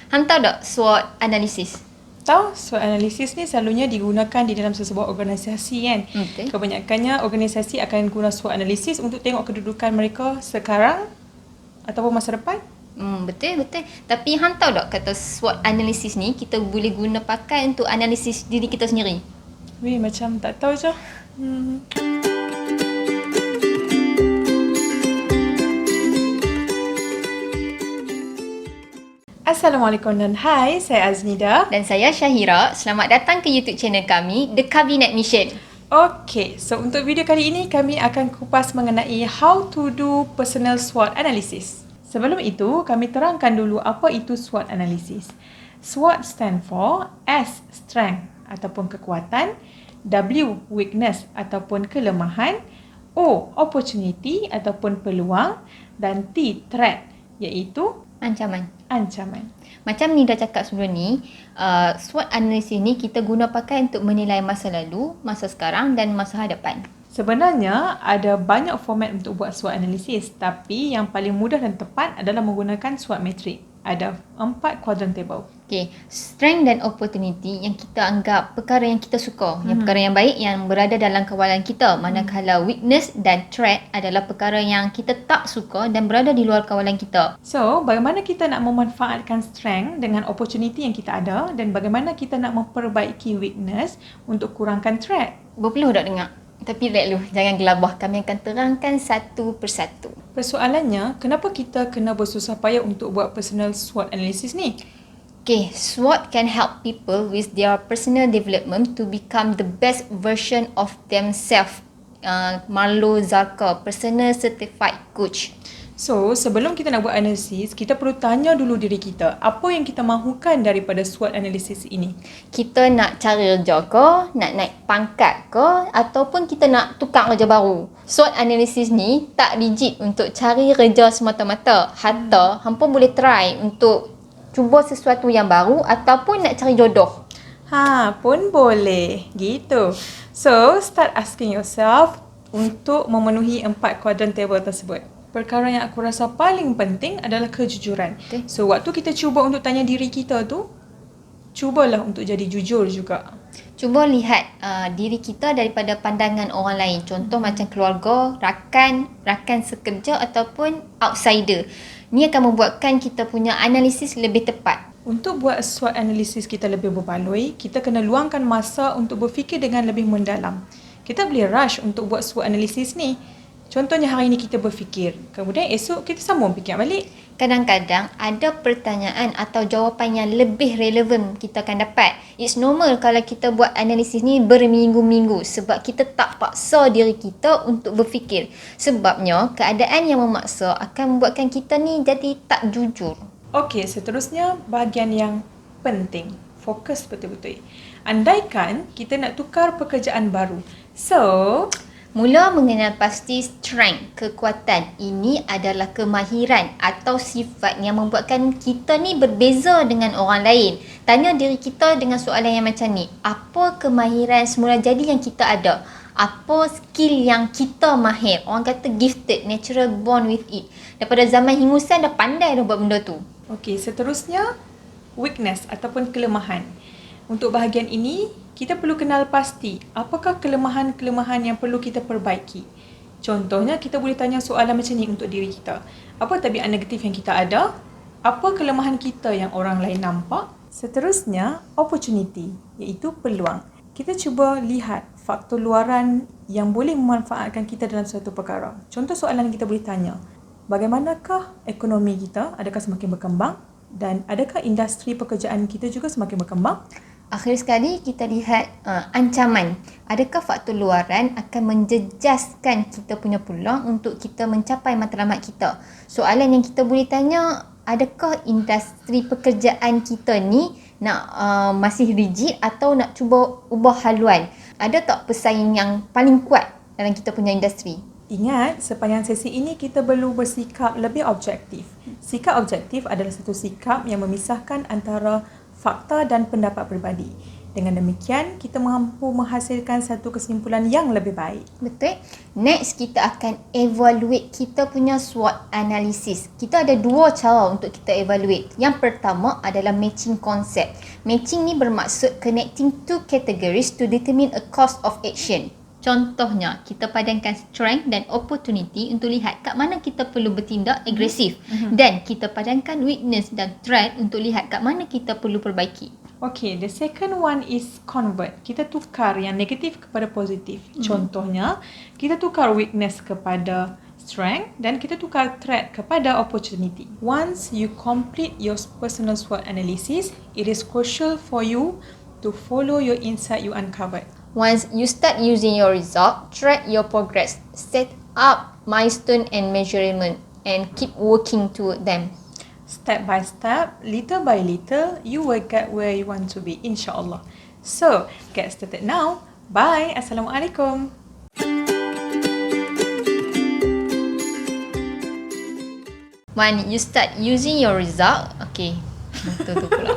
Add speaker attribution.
Speaker 1: Hantar tak SWOT analisis?
Speaker 2: Tahu, SWOT analisis ni selalunya digunakan di dalam sesebuah organisasi kan.
Speaker 1: Okay.
Speaker 2: Kebanyakannya organisasi akan guna SWOT analisis untuk tengok kedudukan mereka sekarang ataupun masa depan.
Speaker 1: Betul. Tapi hantar tak kata SWOT analisis ni kita boleh guna pakai untuk analisis diri kita sendiri?
Speaker 2: Weh, macam tak tahu je. Assalamualaikum dan hai, saya Aznida.
Speaker 1: Dan saya Syahira. Selamat datang ke YouTube channel kami, The Cabinet Mission.
Speaker 2: Okay, so untuk video kali ini kami akan kupas mengenai how to do personal SWOT analysis. Sebelum itu, kami terangkan dulu apa itu SWOT analysis. SWOT stand for S, strength ataupun kekuatan, W, weakness ataupun kelemahan, O, opportunity ataupun peluang, dan T, threat iaitu
Speaker 1: Ancaman. Macam ni dah cakap sebelum ni, SWOT analisis ni kita guna pakai untuk menilai masa lalu, masa sekarang dan masa hadapan.
Speaker 2: Sebenarnya ada banyak format untuk buat SWOT analisis, tapi yang paling mudah dan tepat adalah menggunakan SWOT matrix. Ada 4 quadrant table.
Speaker 1: Okay, strength dan opportunity yang kita anggap perkara yang kita suka, yang perkara yang baik yang berada dalam kawalan kita. Manakala weakness dan threat adalah perkara yang kita tak suka dan berada di luar kawalan kita.
Speaker 2: So, bagaimana kita nak memanfaatkan strength dengan opportunity yang kita ada dan bagaimana kita nak memperbaiki weakness untuk kurangkan threat?
Speaker 1: Berpeluh tak dengar? Tapi relax dulu, jangan gelabah. Kami akan terangkan satu persatu.
Speaker 2: Persoalannya, kenapa kita kena bersusah payah untuk buat personal SWOT analysis ni?
Speaker 1: Okay, SWOT can help people with their personal development to become the best version of themselves. Marlo Zarka, personal certified coach.
Speaker 2: So, sebelum kita nak buat analisis, kita perlu tanya dulu diri kita, apa yang kita mahukan daripada SWOT analisis ini?
Speaker 1: Kita nak cari kerja ke, nak naik pangkat ke, ataupun kita nak tukar kerja baru. SWOT analisis ni tak rigid untuk cari kerja semata-mata. Hatta hampa boleh try untuk cuba sesuatu yang baru ataupun nak cari jodoh.
Speaker 2: Pun boleh. Gitu. So, start asking yourself untuk memenuhi 4 quadrant table tersebut. Perkara yang aku rasa paling penting adalah kejujuran.
Speaker 1: Okay.
Speaker 2: So, waktu kita cuba untuk tanya diri kita tu, cubalah untuk jadi jujur juga.
Speaker 1: Cuba lihat diri kita daripada pandangan orang lain. Contoh macam keluarga, rakan sekerja ataupun outsider. Ni akan membuatkan kita punya analisis lebih tepat.
Speaker 2: Untuk buat SWOT analisis kita lebih berbaloi, kita kena luangkan masa untuk berfikir dengan lebih mendalam. Kita boleh rush untuk buat SWOT analisis ni. Contohnya hari ni kita berfikir, kemudian esok kita sambung fikir balik.
Speaker 1: Kadang-kadang ada pertanyaan atau jawapan yang lebih relevan kita akan dapat. It's normal kalau kita buat analisis ni berminggu-minggu sebab kita tak paksa diri kita untuk berfikir. Sebabnya keadaan yang memaksa akan membuatkan kita ni jadi tak jujur.
Speaker 2: Okey, seterusnya bahagian yang penting. Fokus betul-betul. Andaikan kita nak tukar pekerjaan baru. So,
Speaker 1: mula mengenal pasti strength, kekuatan. Ini adalah kemahiran atau sifat yang membuatkan kita ni berbeza dengan orang lain. Tanya diri kita dengan soalan yang macam ni. Apa kemahiran semula jadi yang kita ada? Apa skill yang kita mahir? Orang kata gifted, natural born with it. Daripada zaman hingusan dah pandai dah buat benda tu.
Speaker 2: okey, seterusnya weakness ataupun kelemahan. Untuk bahagian ini, kita perlu kenal pasti apakah kelemahan-kelemahan yang perlu kita perbaiki. Contohnya, kita boleh tanya soalan macam ni untuk diri kita. Apa tabiat negatif yang kita ada? Apa kelemahan kita yang orang lain nampak? Seterusnya, opportunity, iaitu peluang. Kita cuba lihat faktor luaran yang boleh memanfaatkan kita dalam suatu perkara. Contoh soalan yang kita boleh tanya, bagaimanakah ekonomi kita? Adakah semakin berkembang? Dan adakah industri pekerjaan kita juga semakin berkembang?
Speaker 1: Akhir sekali kita lihat ancaman. Adakah faktor luaran akan menjejaskan kita punya peluang untuk kita mencapai matlamat kita? Soalan yang kita boleh tanya, adakah industri pekerjaan kita ni nak masih rigid atau nak cuba ubah haluan? Ada tak pesaing yang paling kuat dalam kita punya industri?
Speaker 2: Ingat, sepanjang sesi ini kita perlu bersikap lebih objektif. Sikap objektif adalah satu sikap yang memisahkan antara fakta dan pendapat peribadi. Dengan demikian, kita mampu menghasilkan satu kesimpulan yang lebih baik.
Speaker 1: Betul. Next, kita akan evaluate kita punya SWOT analysis. Kita ada dua cara untuk kita evaluate. Yang pertama adalah matching concept. Matching ni bermaksud connecting two categories to determine a course of action. Contohnya, kita padankan strength dan opportunity untuk lihat kat mana kita perlu bertindak agresif. Dan kita padankan weakness dan threat untuk lihat kat mana kita perlu perbaiki.
Speaker 2: Okay, the second one is convert. Kita tukar yang negatif kepada positif. Contohnya, kita tukar weakness kepada strength dan kita tukar threat kepada opportunity. Once you complete your personal SWOT analysis, it is crucial for you to follow your insight you uncovered.
Speaker 1: Once you start using your result, track your progress, set up milestone and measurement, and keep working toward them.
Speaker 2: Step by step, little by little, you will get where you want to be, insyaAllah. So, get started now. Bye. Assalamualaikum.
Speaker 1: When you start using your result, okay, betul tu pula.